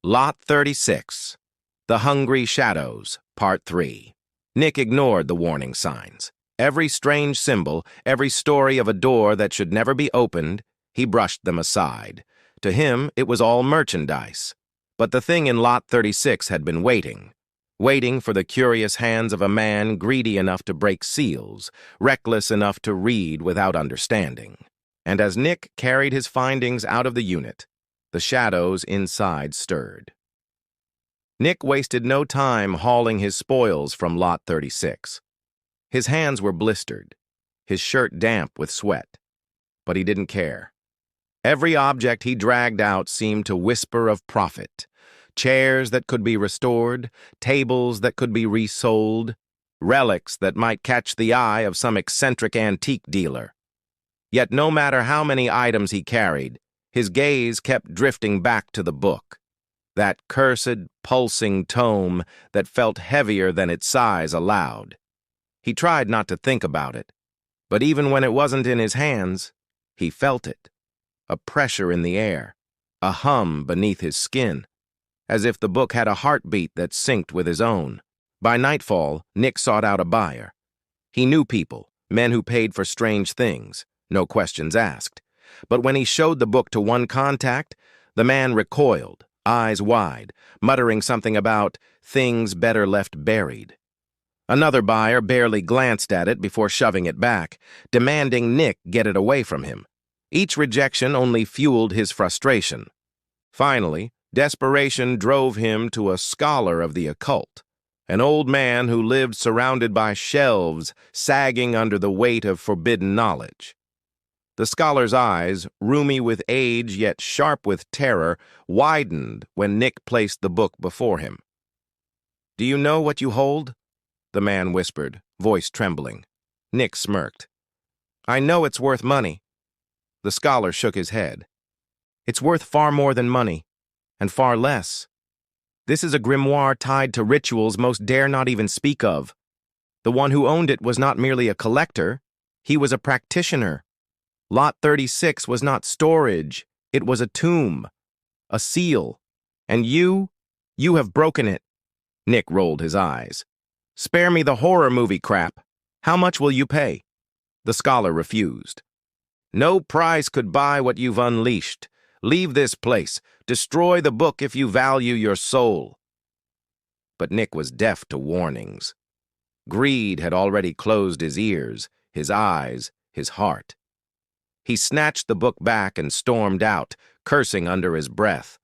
Lot 36. The Hungry Shadows, Part 3. Nick ignored the warning signs. Every strange symbol, every story of a door that should never be opened, he brushed them aside. To him, it was all merchandise. But the thing in Lot 36 had been waiting for the curious hands of a man greedy enough to break seals, reckless enough to read without understanding. And as Nick carried his findings out of the unit, the shadows inside stirred. Nick wasted no time hauling his spoils from Lot 36. His hands were blistered, his shirt damp with sweat, but he didn't care. Every object he dragged out seemed to whisper of profit. Chairs that could be restored, tables that could be resold, relics that might catch the eye of some eccentric antique dealer. Yet no matter how many items he carried, his gaze kept drifting back to the book, that cursed, pulsing tome that felt heavier than its size allowed. He tried not to think about it, but even when it wasn't in his hands, he felt it. A pressure in the air, a hum beneath his skin, as if the book had a heartbeat that synced with his own. By nightfall, Nick sought out a buyer. He knew people, men who paid for strange things, no questions asked. But when he showed the book to one contact, the man recoiled, eyes wide, muttering something about things better left buried. Another buyer barely glanced at it before shoving it back, demanding Nick get it away from him. Each rejection only fueled his frustration. Finally, desperation drove him to a scholar of the occult, an old man who lived surrounded by shelves sagging under the weight of forbidden knowledge. The scholar's eyes, rheumy with age yet sharp with terror, widened when Nick placed the book before him. "Do you know what you hold?" the man whispered, voice trembling. Nick smirked. "I know it's worth money." The scholar shook his head. "It's worth far more than money, and far less. This is a grimoire tied to rituals most dare not even speak of. The one who owned it was not merely a collector, he was a practitioner. Lot 36 was not storage, it was a tomb, a seal. And you have broken it." Nick rolled his eyes. "Spare me the horror movie crap. How much will you pay?" The scholar refused. "No price could buy what you've unleashed. Leave this place. Destroy the book if you value your soul." But Nick was deaf to warnings. Greed had already closed his ears, his eyes, his heart. He snatched the book back and stormed out, cursing under his breath.